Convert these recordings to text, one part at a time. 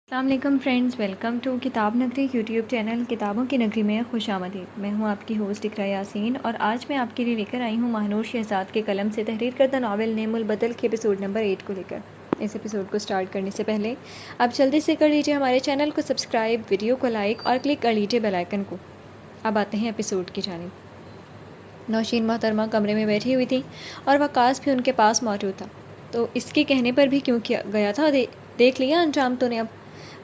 السلام علیکم friends, welcome to کتاب نگری یوٹیوب چینل کتابوں کی نگری میں خوش آمدید۔ میں ہوں آپ کی ہوسٹ اقراء یاسین اور آج میں آپ کے لیے لے کر آئی ہوں ماہنور شہزاد کے قلم سے تحریر کردہ ناول نیم البدل کے ایپیسوڈ نمبر 8 کو لے کر۔ اس ایپیسوڈ کو سٹارٹ کرنے سے پہلے آپ جلدی سے کر لیجیے ہمارے چینل کو سبسکرائب، ویڈیو کو لائک اور کلک کر لیجیے بیل آئیکن کو۔ اب آتے ہیں ایپیسوڈ کی جانب۔ نوشین محترمہ کمرے میں بیٹھی ہوئی تھی اور وقاص بھی ان کے پاس موجود تھا۔ تو اس کے کہنے پر بھی کیوں کیا گیا تھا؟ دیکھ لیا انجام تو نے؟ اب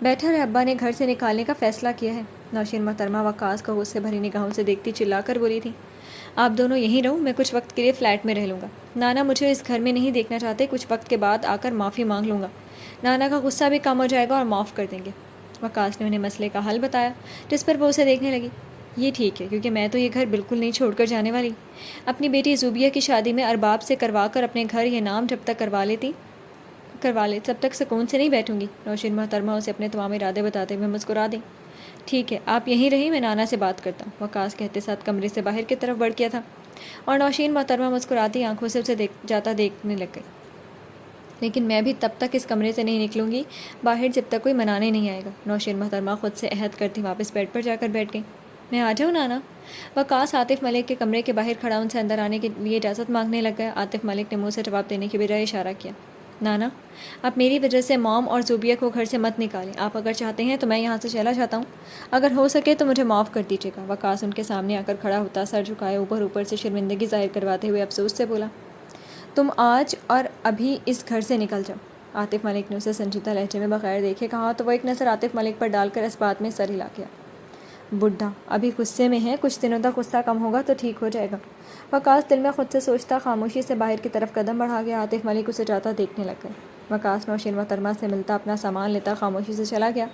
بیٹھا رہے، ابا نے گھر سے نکالنے کا فیصلہ کیا ہے۔ نوشین محترمہ وقاص کو غصے بھری نگاہوں سے دیکھتی چلا کر بولی تھی، آپ دونوں یہیں رہو، میں کچھ وقت کے لیے فلیٹ میں رہ لوں گا۔ نانا مجھے اس گھر میں نہیں دیکھنا چاہتے، کچھ وقت کے بعد آ کر معافی مانگ لوں گا، نانا کا غصہ بھی کم ہو جائے گا اور معاف کر دیں گے۔ وقاص نے انہیں مسئلے کا حل بتایا، جس پر وہ اسے دیکھنے لگی۔ یہ ٹھیک ہے، کیونکہ میں تو یہ گھر بالکل نہیں چھوڑ کر جانے والی۔ اپنی بیٹی زوبیہ کی شادی میں ارباب سے کروا کر اپنے گھر یہ نام جب تک کروا لے تب تک سکون سے نہیں بیٹھوں گی۔ نوشین محترمہ اسے اپنے تمام ارادے بتاتے ہوئے مسکرا دیں۔ ٹھیک ہے، آپ یہیں رہیں، میں نانا سے بات کرتا ہوں، وقاص کہتے ساتھ کمرے سے باہر کی طرف بڑھ گیا تھا اور نوشین محترمہ مسکراتی آنکھوں سے اسے جاتا دیکھنے لگ گئی۔ لیکن میں بھی تب تک اس کمرے سے نہیں نکلوں گی باہر جب تک کوئی منانے نہیں آئے گا۔ نوشین محترمہ خود سے عہد کرتی واپس بیڈ پر جا کر بیٹھ گئی۔ میں آ جاؤں نانا؟ وقاص عاطف ملک کے کمرے کے باہر کھڑا ان سے اندر آنے کے لیے اجازت مانگنے لگ گیا۔ عاطف ملک نے منہ سے جواب دینے کے بجائے اشارہ کیا۔ نانا، آپ میری وجہ سے موم اور زوبیہ کو گھر سے مت نکالیں، آپ اگر چاہتے ہیں تو میں یہاں سے چلا جاتا ہوں، اگر ہو سکے تو مجھے معاف کر دیجیے گا۔ وقاص ان کے سامنے آ کر کھڑا ہوتا سر جھکائے اوپر سے شرمندگی ظاہر کرواتے ہوئے افسوس سے بولا، تم آج اور ابھی اس گھر سے نکل جاؤ۔ عاطف ملک نے اسے سنجیدہ لہجے میں بغیر دیکھے کہا تو وہ ایک نظر عاطف ملک پر ڈال کر اس بات میں سر ہلا گیا۔ بڈھا ابھی غصے میں ہے، کچھ دنوں تک غصہ کم ہوگا تو ٹھیک ہو جائے گا۔ وقاص دل میں خود سے سوچتا خاموشی سے باہر کی طرف قدم بڑھا گیا۔ عاطف ملک اسے جاتا دیکھنے لگ گئے۔ وقاص نوشین محترمہ سے ملتا اپنا سامان لیتا خاموشی سے چلا گیا۔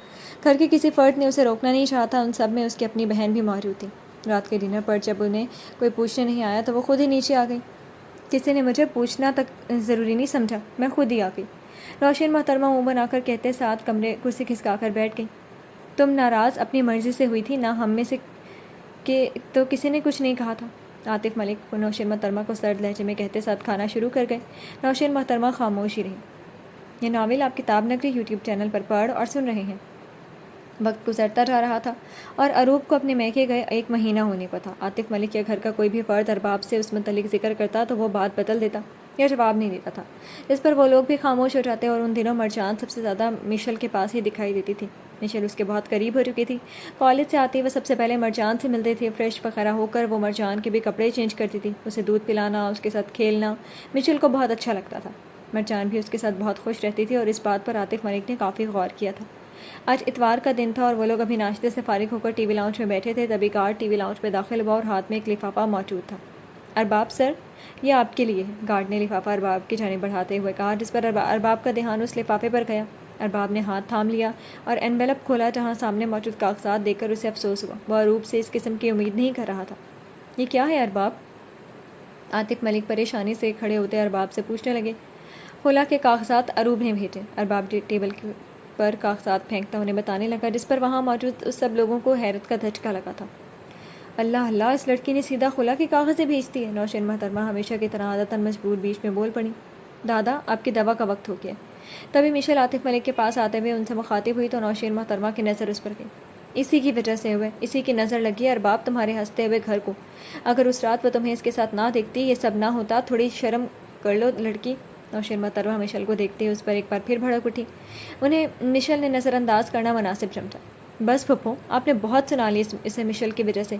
گھر کے کسی فرد نے اسے روکنا نہیں چاہا تھا، ان سب میں اس کی اپنی بہن بھی موجود تھی۔ رات کے ڈنر پر جب انہیں کوئی پوچھنے نہیں آیا تو وہ خود ہی نیچے آ گئی۔ کسی نے مجھے پوچھنا تک ضروری نہیں سمجھا، میں خود ہی آ گئی، نوشین محترمہ منہ بنا کر کہتے ساتھ کرسی کھسکا کر بیٹھ گئی۔ تم ناراض اپنی مرضی سے ہوئی تھی، نہ ہم میں سے کہ تو کسی نے کچھ نہیں کہا تھا۔ عاطف ملک نوشین محترمہ کو سرد لہجے میں کہتے ساتھ کھانا شروع کر گئے۔ نوشین محترمہ خاموش ہی رہی۔ یہ ناول آپ کتاب نگری یوٹیوب چینل پر پڑھ اور سن رہے ہیں۔ وقت گزرتا جا رہا تھا اور اروپ کو اپنے میکے گئے 1 مہینہ ہونے کو تھا۔ عاطف ملک یا گھر کا کوئی بھی فرد ارباب سے اس متعلق ذکر کرتا تو وہ بات بدل دیتا یا جواب نہیں دیتا تھا، جس پر وہ لوگ بھی خاموش ہو جاتے، اور ان دنوں مرجان سب سے زیادہ مشل کے پاس ہی دکھائی دیتی تھی۔ مشل اس کے بہت قریب ہو چکی تھی۔ کالج سے آتی وہ سب سے پہلے مرجان سے ملتی تھی، فریش وغیرہ ہو کر وہ مرجان کے بھی کپڑے چینج کرتی تھی، اسے دودھ پلانا، اس کے ساتھ کھیلنا مشل کو بہت اچھا لگتا تھا۔ مرجان بھی اس کے ساتھ بہت خوش رہتی تھی اور اس بات پر عاطف ملک نے کافی غور کیا تھا۔ آج اتوار کا دن تھا اور وہ لوگ ابھی ناشتے سے فارغ ہو کر ٹی وی لاؤنج میں بیٹھے تھے، تبھی گارڈ ٹی وی لاؤنج میں داخل ہوا اور ہاتھ میں ایک لفافہ موجود تھا۔ ارباب سر، یہ آپ کے لیے ہے، گارڈ نے لفافہ ارباب کی جانب بڑھاتے ہوئے کہا، جس پر ارباب کا دھیان اس لفافے پر گیا۔ ارباب نے ہاتھ تھام لیا اور انویلپ کھولا، جہاں سامنے موجود کاغذات دیکھ کر اسے افسوس ہوا، وہ اروپ سے اس قسم کی امید نہیں کر رہا تھا۔ یہ کیا ہے ارباب؟ عاطف ملک پریشانی سے کھڑے ہوتے ارباب سے پوچھنے لگے۔ کھولا کے کاغذات اروپ نے بھیجے، ارباب ٹیبل پر کاغذات پھینکتا انہیں بتانے لگا، جس پر وہاں موجود اس سب لوگوں کو حیرت کا دھچکا لگا تھا۔ اللہ اللہ، اس لڑکی نے سیدھا خلا کے کاغذیں بھیج دیے۔ نوشین محترمہ ہمیشہ کی طرح عادتاً مجبور بیچ میں بول پڑی، دادا آپ کی دوا کا وقت ہو گیا۔ تبھی مشل عاطف ملک کے پاس آتے ہوئے ان سے مخاطب ہوئی تو نوشین محترمہ کی نظر اس پر گئی۔ اسی کی وجہ سے ہوئے، اسی کی نظر لگی ہے ارباب تمہارے ہنستے ہوئے گھر کو۔ اگر اس رات وہ تمہیں اس کے ساتھ نہ دیکھتی، یہ سب نہ ہوتا، تھوڑی شرم کر لو لڑکی۔ نوشین محترمہ مشل کو دیکھتے اس پر ایک بار پھر بھڑک اٹھی۔ انہیں مشل نے نظر انداز کرنا مناسب سمجھا۔ بس پھپھو، آپ نے بہت سنا لی اسے مشل کی وجہ سے،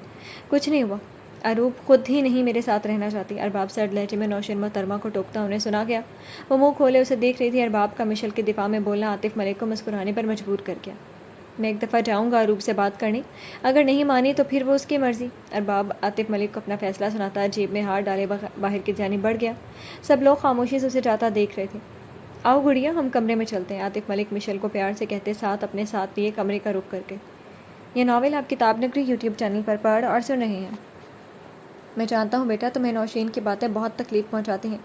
کچھ نہیں ہوا، اروپ خود ہی نہیں میرے ساتھ رہنا چاہتی۔ ارباب سرد لہجے میں نوشین محترمہ کو ٹوکتا انہیں سنا گیا۔ وہ منہ کھولے اسے دیکھ رہی تھی۔ ارباب کا مشل کے دفاع میں بولنا عاطف ملک کو مسکرانے پر مجبور کر گیا۔ میں ایک دفعہ جاؤں گا اروپ سے بات کرنے، اگر نہیں مانی تو پھر وہ اس کی مرضی۔ ارباب عاطف ملک کو اپنا فیصلہ سناتا جیب میں ہاتھ ڈالے باہر کی جانب بڑھ گیا۔ سب لوگ خاموشی سے اسے جاتا دیکھ رہے تھے۔ آؤ گڑیا، ہم کمرے میں چلتے ہیں، عاطف ملک مشل کو پیار سے کہتے ساتھ اپنے ساتھ لیے کمرے کا رخ کر کے۔ یہ ناول آپ کتاب نگری یوٹیوب چینل پر پڑھ اور سن رہے ہیں۔ میں جانتا ہوں بیٹا، تمہیں نوشین کی باتیں بہت تکلیف پہنچاتی ہیں۔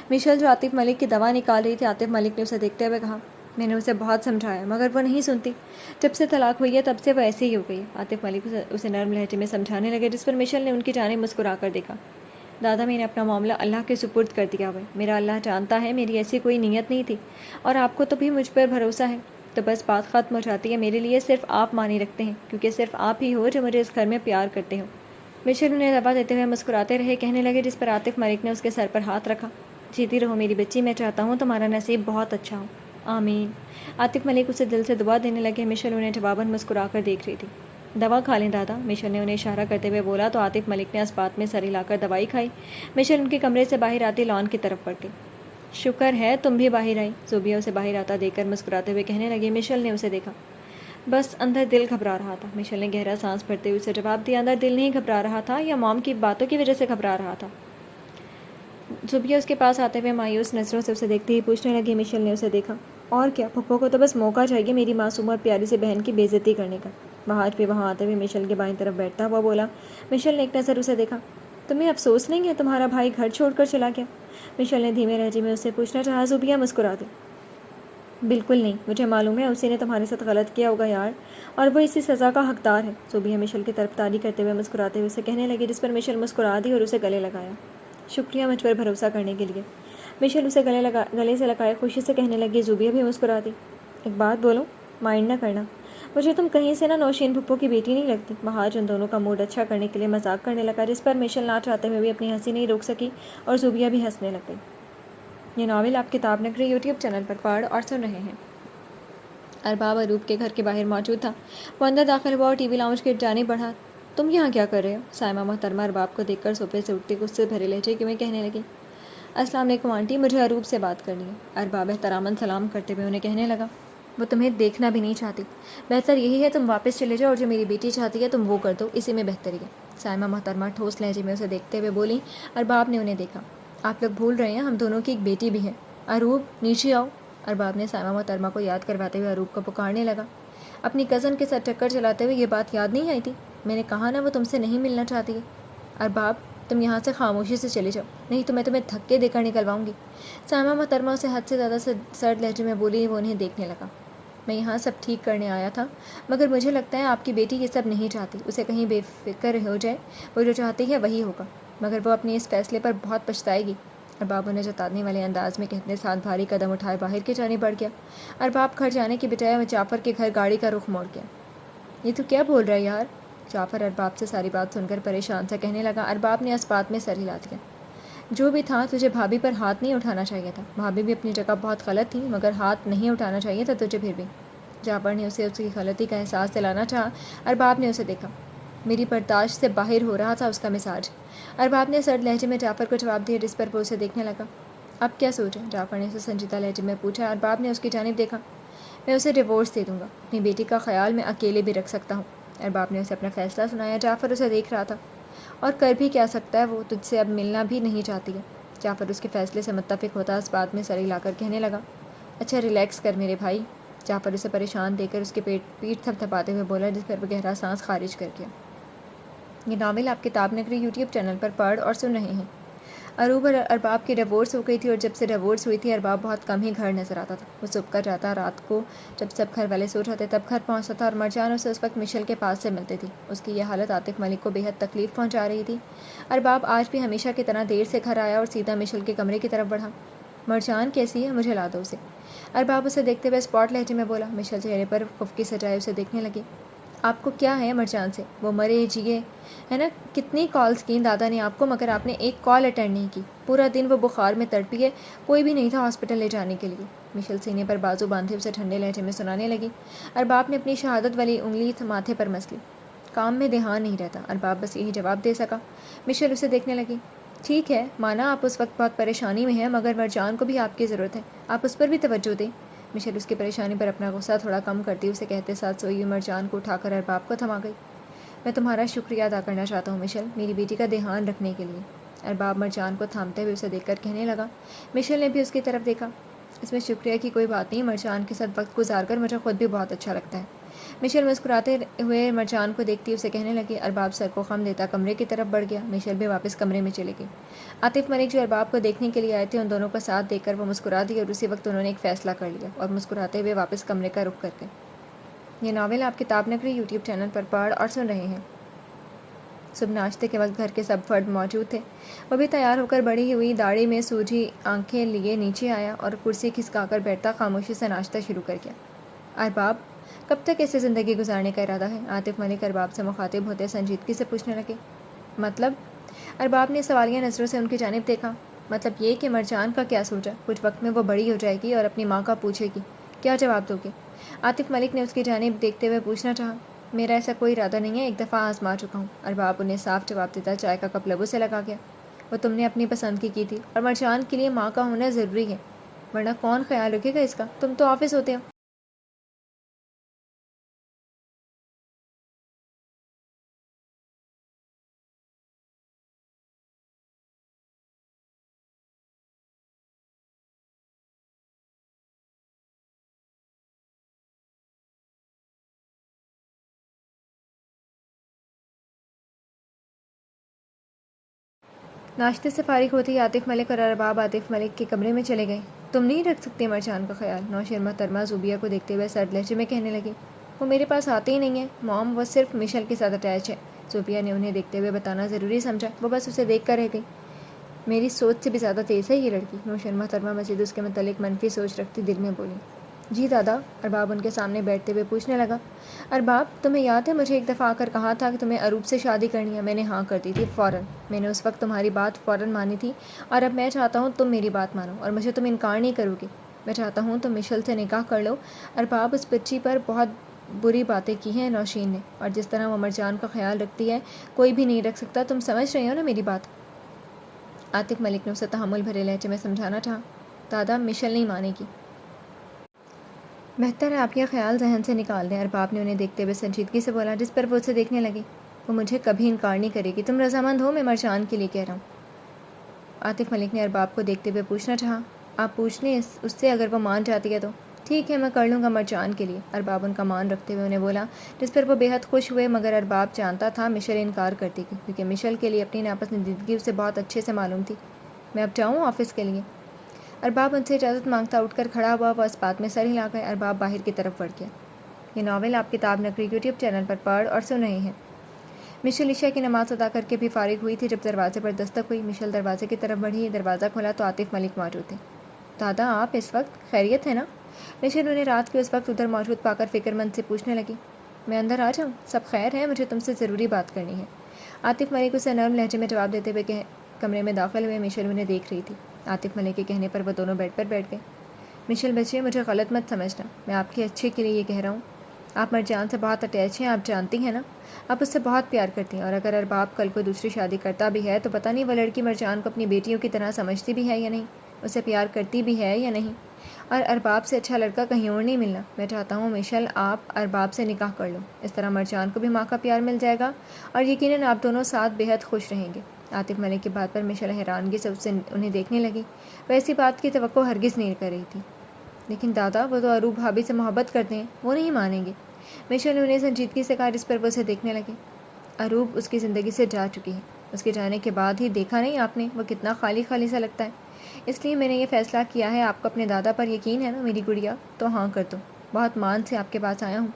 مشل جو عاطف ملک کی دوا نکال رہی تھی، عاطف ملک نے اسے دیکھتے ہوئے کہا، میں نے اسے بہت سمجھایا مگر وہ نہیں سنتی، جب سے طلاق ہوئی ہے تب سے وہ ایسے ہی ہو گئی ہے۔ عاطف ملک اسے نرم لہجے میں سمجھانے لگے، جس پر مشل نے ان کی جانب مسکرا کر دیکھا۔ دادا، میں نے اپنا معاملہ اللہ کے سپرد کر دیا ہے، میرا اللہ جانتا ہے میری ایسی کوئی نیت نہیں تھی، اور آپ کو تو بھی مجھ پر بھروسہ ہے۔ تو بس بات ختم ہو جاتی ہے. میرے لیے صرف آپ معنی رکھتے ہیں کیونکہ صرف آپ ہی ہو جو مجھے اس گھر میں پیار کرتے ہو. مشل انہیں دبا دیتے ہوئے مسکراتے رہے. کہنے لگے جس پر عاطف ملک نے اس کے سر پر ہاتھ رکھا. جیتی رہو میری بچی, میں چاہتا ہوں تمہارا نصیب بہت اچھا ہو. آمین. عاطف ملک اسے دل سے دعا دینے لگے. مشل انہیں جواباً مسکرا کر دیکھ رہی تھی. دوا کھا لیں دادا, مشل نے انہیں اشارہ کرتے ہوئے بولا تو عاطف ملک نے اسبات میں سر ہلا کر دوائی کھائی. مشل ان کے کمرے سے باہر آتی لان کی طرف بڑھ گئی. شکر ہے تم بھی باہر آئی, زوبیہ اسے باہر آتا دیکھ کر مسکراتے ہوئے کہنے لگی. مشل نے اسے دیکھا. بس اندر دل گھبرا رہا تھا. مشل نے گہرا سانس بھرتے ہوئے اسے جواب دیا. اندر دل نہیں گھبرا رہا تھا, یا موم کی باتوں کی وجہ سے گھبرا رہا تھا؟ زوبیہ اس کے پاس آتے ہوئے مایوس نظروں سے اسے دیکھتی ہی پوچھنے لگی. مشل نے اسے دیکھا. اور کیا, پھپھو کو تو بس موقع چاہیے میری معصوم اور پیاری سی بہن کی بے عزتی کرنے کا. بہاج بھی وہاں آتے ہوئے مشل کے بائیں طرف بیٹھتا ہوا بولا. مشل نے ایک نظر اسے دیکھا. تمہیں افسوس نہیں ہے تمہارا بھائی گھر چھوڑ کر چلا گیا؟ مشل نے دھیمے لہجے میں اس سے پوچھنا چاہا. زوبیہ مسکرا دی. بالکل نہیں, مجھے معلوم ہے اسی نے تمہارے ساتھ غلط کیا ہوگا یار, اور وہ اسی سزا کا حقدار ہے. زوبیہ مشل کی طرف تاری کرتے ہوئے مسکراتے ہوئے اسے کہنے لگی, جس پر مشل مسکرا دی اور اسے گلے لگایا. شکریہ مجھ پر بھروسہ کرنے کے لیے. مشل اسے گلے سے لگائے خوشی سے کہنے لگی. زوبیہ بھی مسکرا دی. ایک بات بولوں, مائنڈ نہ کرنا, مجھے تم کہیں سے نا نوشین پھپھو کی بیٹی نہیں لگتی. مہاج ان دونوں کا موڈ اچھا کرنے کے لیے مذاق کرنے لگا, جس پر مشل نہ چاہتے ہوئے بھی اپنی ہنسی نہیں روک سکی اور زوبیہ بھی ہنسنے لگ گئی. یہ ناول آپ کتاب نگری یوٹیوب چینل پر پڑھ اور سن رہے ہیں. ارباب اروب کے گھر کے باہر موجود تھا. وہ اندر داخل ہوا اور ٹی وی لاؤنج کی جانب بڑھا. تم یہاں کیا کر رہے ہو؟ سائمہ محترمہ ارباب کو دیکھ کر صوفے سے اٹھتے غصے بھرے لہجے میں کہنے لگی. السلام علیکم آنٹی, مجھے اروب سے بات کرنی ہے. ارباب احتراماً سلام کرتے ہوئے انہیں کہنے لگا. وہ تمہیں دیکھنا بھی نہیں چاہتی. بہتر یہی ہے تم واپس چلے جاؤ اور جو میری بیٹی چاہتی ہے تم وہ کر دو, اسی میں بہتری ہے. سائمہ محترمہ ٹھوس لہجے میں اسے دیکھتے ہوئے بولی. ارباب نے انہیں دیکھا. آپ لوگ بھول رہے ہیں, ہم دونوں کی ایک بیٹی بھی ہے. اروب نیچے آؤ. ارباب نے سائمہ محترمہ کو یاد کرواتے ہوئے اروب کو پکارنے لگا. اپنی کزن کے ساتھ ٹکر چلاتے ہوئے یہ بات یاد نہیں آئی تھی؟ میں نے کہا نا وہ تم سے نہیں ملنا چاہتی ہے. ارباب تم یہاں سے خاموشی سے چلے جاؤ, نہیں تو میں تمہیں دھکے دے کر نکلواؤں گی. سائمہ محترمہ اسے حد سے زیادہ سرد لہجے میں بولی. وہ انہیں دیکھنے لگا. میں یہاں سب ٹھیک کرنے آیا تھا, مگر مجھے لگتا ہے آپ کی بیٹی یہ سب نہیں چاہتی. اسے کہیں بے فکر ہو جائے, وہ جو چاہتی ہے وہی ہوگا, مگر وہ اپنے اس فیصلے پر بہت پچھتائے گی. ارباب نے جتانے والے انداز میں کہنے ساتھ بھاری قدم اٹھائے باہر کی جانب بڑھ گیا. ارباب گھر جانے کی بجائے جعفر کے گھر گاڑی کا رخ موڑ گیا. یہ تو کیا بول رہا ہے یار؟ جعفر ارباب سے ساری بات سن کر پریشان سا کہنے لگا. ارباب نے اس بات میں سر ہلا دیا. جو بھی تھا, تجھے بھابھی پر ہاتھ نہیں اٹھانا چاہیے تھا. بھابھی بھی اپنی جگہ بہت غلط تھی, مگر ہاتھ نہیں اٹھانا چاہیے تھا تجھے پھر بھی. جعفر نے اسے اس کی غلطی کا احساس دلانا چاہا. ارباب نے اسے دیکھا. میری برداشت سے باہر ہو رہا تھا اس کا مزاج. ارباب نے سرد لہجے میں جعفر کو جواب دیا, جس پر وہ اسے دیکھنے لگا. اب کیا سوچیں؟ جعفر نے اسے سنجیدہ لہجے میں پوچھا. ارباب نے اس کی جانب دیکھا. میں اسے ڈیورس دے دوں گا. اپنی بیٹی کا خیال میں اکیلے بھی رکھ سکتا ہوں. ارباب نے اسے اپنا فیصلہ سنایا. جعفر اسے دیکھ رہا تھا. اور کر بھی کیا سکتا ہے, وہ تجھ سے اب ملنا بھی نہیں چاہتی ہے. جعفر اس کے فیصلے سے متفق ہوتا اس بات میں سر ہلا کر کہنے لگا. اچھا ریلیکس کر میرے بھائی. جعفر اسے پریشان دے کر اس کے پیٹ تھپ تھپاتے ہوئے بولا, جس پر وہ گہرا سانس خارج کر گیا. یہ ناول آپ کتاب نگری یوٹیوب چینل پر پڑھ اور سن رہے ہیں. اروب اور ارباب کی ڈیورس ہو گئی تھی, اور جب سے ڈیورس ہوئی تھی ارباب بہت کم ہی گھر نظر آتا تھا. وہ صبح کا جاتا, رات کو جب سب گھر والے سو جاتے تب گھر پہنچتا تھا, اور مرجان اسے اس وقت مشل کے پاس سے ملتی تھی. اس کی یہ حالت عاطف ملک کو بے حد تکلیف پہنچا رہی تھی. ارباب آج بھی ہمیشہ کی طرح دیر سے گھر آیا اور سیدھا مشل کے کمرے کی طرف بڑھا. مرجان کیسی ہے, مجھے لا دو اسے. ارباب اسے دیکھتے ہوئے اسپاٹ لہجے میں بولا. مشل چہرے پر خفگی سجائے اسے دیکھنے لگی. آپ کو کیا ہے مرجان سے؟ وہ مرے جیے ہے نا. کتنی کالز کیں دادا نے آپ کو, مگر آپ نے ایک کال اٹینڈ نہیں کی. پورا دن وہ بخار میں تڑپی ہے, کوئی بھی نہیں تھا ہاسپٹل لے جانے کے لیے. مشل سینے پر بازو باندھے اسے ٹھنڈے لہجے میں سنانے لگی. ارباب نے اپنی شہادت والی انگلی ماتھے پر مس لی. کام میں دھیان نہیں رہتا. ارباب بس یہی جواب دے سکا. مشل اسے دیکھنے لگی. ٹھیک ہے مانا آپ اس وقت بہت پریشانی میں ہیں, مگر مرجان کو بھی آپ کی ضرورت ہے, آپ اس پر بھی توجہ دیں. مشل اس کی پریشانی پر اپنا غصہ تھوڑا کم کرتی اسے کہتے ساتھ سوئی ہوئی مرجان کو اٹھا کر ارباب کو تھما گئی. میں تمہارا شکریہ ادا کرنا چاہتا ہوں مشل, میری بیٹی کا دھیان رکھنے کے لیے. ارباب مرجان کو تھامتے ہوئے اسے دیکھ کر کہنے لگا. مشل نے بھی اس کی طرف دیکھا. اس میں شکریہ کی کوئی بات نہیں, مرجان کے ساتھ وقت گزار کر مجھے خود بھی بہت اچھا لگتا ہے. مشل مسکراتے ہوئے مرجان کو دیکھتی اسے کہنے لگی. ارباب سر کو خم دیتا کمرے کی طرف بڑھ گیا. مشل بھی واپس کمرے میں چلے گئی. عاطف ملک جو ارباب کو دیکھنے کے لیے آئے تھے, ان دونوں کا ساتھ دیکھ کر وہ مسکرا دی, اور اسی وقت انہوں نے ایک فیصلہ کر لیا اور مسکراتے ہوئے واپس کمرے کا رخ کر گئے. یہ ناول آپ کتاب نگری یوٹیوب چینل پر پڑھ اور سن رہے ہیں. صبح ناشتے کے وقت گھر کے سب فرد موجود تھے. وہ بھی تیار ہو کر بڑھی ہوئی داڑھی میں سوجھی آنکھیں لیے نیچے آیا اور کرسی کھسکا کر بیٹھتا خاموشی سے ناشتہ شروع کر گیا. ارباب کب تک ایسے زندگی گزارنے کا ارادہ ہے؟ عاطف ملک ارباب سے مخاطب ہوتے سنجیدگی سے پوچھنے لگے۔ مطلب؟ ارباب نے سوالیہ نظروں سے ان کی جانب دیکھا۔ مطلب یہ کہ مرجان کا کیا سوچا؟ کچھ وقت میں وہ بڑی ہو جائے گی اور اپنی ماں کا پوچھے گی، کیا جواب دو گے؟ عاطف ملک نے اس کی جانب دیکھتے ہوئے پوچھنا چاہا۔ میرا ایسا کوئی ارادہ نہیں ہے، ایک دفعہ آزما چکا ہوں۔ ارباب انہیں صاف جواب دیتا چائے کا کپ لبوں سے لگا گیا۔ وہ تم نے اپنی پسند کی تھی اور مرجان کے لیے ماں کا ہونا ضروری ہے، ورنہ کون خیال رکھے گا اس کا؟ تم تو آفس ہوتے ہو۔ ناشتے سے فارغ ہوتے ہی عاطف ملک اور ارباب عاطف ملک کے کمرے میں چلے گئے۔ تم نہیں رکھ سکتے مرجان کا خیال؟ نوشین محترمہ زوبیہ کو دیکھتے ہوئے سرد لہجے میں کہنے لگی۔ وہ میرے پاس آتے ہی نہیں ہے موم، وہ صرف مشل کے ساتھ اٹیچ ہے۔ زوبیہ نے انہیں دیکھتے ہوئے بتانا ضروری سمجھا، وہ بس اسے دیکھ کر رہ گئی۔ میری سوچ سے بھی زیادہ تیز ہے یہ لڑکی، نوشین محترمہ مزید اس کے متعلق منفی سوچ رکھتی دل میں بولی۔ جی دادا، ارباب ان کے سامنے بیٹھتے ہوئے پوچھنے لگا۔ ارباب، تمہیں یاد ہے مجھے ایک دفعہ آ کر کہا تھا کہ تمہیں اروپ سے شادی کرنی ہے؟ میں نے ہاں کر دی تھی فوراً۔ میں نے اس وقت تمہاری بات فوراً مانی تھی، اور اب میں چاہتا ہوں تم میری بات مانو اور مجھے تم انکار نہیں کرو گے۔ میں چاہتا ہوں تم مشل سے نکاح کر لو۔ ارباب، اس بچی پر بہت بری باتیں کی ہیں نوشین نے، اور جس طرح وہ مرجان کا خیال رکھتی ہے کوئی بھی نہیں رکھ سکتا، تم سمجھ رہے ہو نا میری بات؟ عاطف ملک نے اسے تحمل بھرے لہجے میں سمجھانا چاہا۔ دادا، مشل نہیں مانے گی۔ بہتر ہے آپ یہ خیال ذہن سے نکال دیں، ارباب نے انہیں دیکھتے ہوئے سنجیدگی سے بولا، جس پر وہ اسے دیکھنے لگی۔ وہ مجھے کبھی انکار نہیں کرے گی، تم رضامند ہو؟ میں مرجان کے لیے کہہ رہا ہوں۔ عاطف ملک نے ارباب کو دیکھتے ہوئے پوچھنا چاہا۔ آپ پوچھ لیں اس سے، اگر وہ مان جاتی ہے تو ٹھیک ہے، میں کر لوں گا مرجان کے لیے۔ ارباب ان کا مان رکھتے ہوئے انہیں بولا، جس پر وہ بے حد خوش ہوئے، مگر ارباب جانتا تھا مشل انکار کرتی تھی، کیونکہ مشل کے لیے اپنی ناپسندیدگی اسے بہت اچھے سے معلوم تھی۔ میں اب جاؤں آفس کے لیے؟ ارباب ان سے اجازت مانگتا اٹھ کر کھڑا ہوا، وہ اس بات میں سر ہلا گئے۔ ارباب باہر کی طرف بڑھ گیا۔ یہ ناول آپ کتاب نگری یوٹیوب چینل پر پڑھ اور سن رہے ہیں۔ مشل عشاء کی نماز ادا کر کے بھی فارغ ہوئی تھی جب دروازے پر دستک ہوئی۔ مشل دروازے کی طرف بڑھی، دروازہ کھولا تو عاطف ملک موجود تھے۔ دادا، آپ اس وقت؟ خیریت ہے نا؟ مشل انہیں رات کے اس وقت ادھر موجود پا کر فکر مند سے پوچھنے لگی۔ میں اندر آ جاؤں؟ سب خیر ہے، مجھے تم سے ضروری بات کرنی ہے۔ عاطف ملک اسے نرم لہجے میں جواب دیتے ہوئے کمرے میں داخل ہوئے۔ مشل انہیں دیکھ رہی تھی۔ عاطف ملک کے کہنے پر وہ دونوں بیڈ پر بیٹھ گئے۔ مشل بچے، مجھے غلط مت سمجھنا، میں آپ کے اچھے کے لیے یہ کہہ رہا ہوں۔ آپ مرجان سے بہت اٹیچ ہیں، آپ جانتی ہیں نا؟ آپ اس سے بہت پیار کرتی ہیں، اور اگر ارباب کل کو دوسری شادی کرتا بھی ہے تو پتہ نہیں وہ لڑکی مرجان کو اپنی بیٹیوں کی طرح سمجھتی بھی ہے یا نہیں، اسے پیار کرتی بھی ہے یا نہیں، اور ارباب سے اچھا لڑکا کہیں اور نہیں ملنا۔ میں چاہتا ہوں مشل، آپ ارباب سے نکاح کر لو، اس طرح مرجان کو بھی ماں کا پیار مل جائے گا، اور یقیناً آپ دونوں ساتھ بے حد خوش رہیں گے۔ عاطف ملک کی بات پر مشل حیرانگی سے انہیں دیکھنے لگی، وہ ایسی بات کی توقع ہرگز نہیں کر رہی تھی۔ لیکن دادا، وہ تو اروپ بھابھی سے محبت کرتے ہیں، وہ نہیں مانیں گے۔ مشل نے انہیں سنجیدگی سے کہا، جس پر وہ اسے دیکھنے لگے۔ اروپ اس کی زندگی سے جا چکی ہے، اس کے جانے کے بعد ہی دیکھا نہیں آپ نے وہ کتنا خالی خالی سا لگتا ہے، اس لیے میں نے یہ فیصلہ کیا ہے۔ آپ کو اپنے دادا پر یقین ہے نا میری گڑیا؟ تو ہاں کر دو، بہت مان سے آپ کے پاس آیا ہوں۔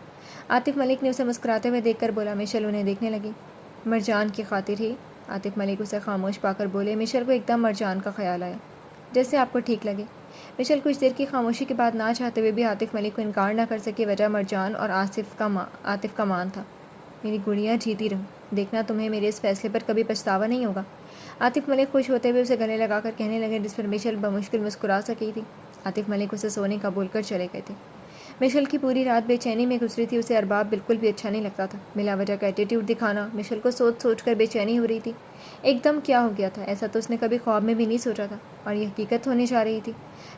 عاطف ملک نے اسے مسکراتے ہوئے دیکھ کر بولا۔ مشل انہیں دیکھنے لگی۔ مرجان کی خاطر ہی؟ عاطف ملک اسے خاموش پا کر بولے۔ مشل کو ایک دم مرجان کا خیال آیا۔ جیسے آپ کو ٹھیک لگے۔ مشل کچھ دیر کی خاموشی کے بعد نہ چاہتے ہوئے بھی عاطف ملک کو انکار نہ کر سکے، وجہ مرجان اور عاطف کا مان تھا۔ میری گڑیا جیتی رہو، دیکھنا تمہیں میرے اس فیصلے پر کبھی پچھتاوا نہیں ہوگا۔ عاطف ملک خوش ہوتے ہوئے اسے گلے لگا کر کہنے لگے، جس پر مشل بمشکل مسکرا سکی تھی۔ عاطف ملک اسے سونے کا بول کر چلے گئے تھے۔ مشل کی پوری رات بے چینی میں گزری تھی، اسے ارباب بالکل بھی اچھا نہیں لگتا تھا۔ بلا وجہ کا ایٹیٹیوڈ دکھانا، مشل کو سوچ سوچ کر بے چینی ہو رہی تھی۔ ایک دم کیا ہو گیا تھا، ایسا تو اس نے کبھی خواب میں بھی نہیں سوچا تھا، اور یہ حقیقت ہونے جا رہی تھی۔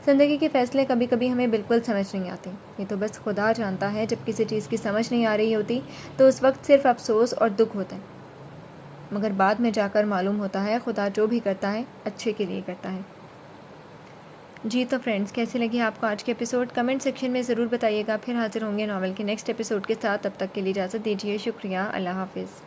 زندگی کے فیصلے کبھی کبھی ہمیں بالکل سمجھ نہیں آتے، یہ تو بس خدا جانتا ہے۔ جب کسی چیز کی سمجھ نہیں آ رہی ہوتی تو اس وقت صرف افسوس اور دکھ ہوتا ہے، مگر بعد میں جا کر معلوم ہوتا ہے خدا جو بھی کرتا ہے اچھے کے لیے کرتا ہے۔ جی تو فرینڈز، کیسی لگی آپ کو آج کے ایپیسوڈ؟ کمنٹ سیکشن میں ضرور بتائیے گا۔ پھر حاضر ہوں گے ناول کے نیکسٹ ایپیسوڈ کے ساتھ، تب تک کے لیے اجازت دیجیے۔ شکریہ، اللہ حافظ۔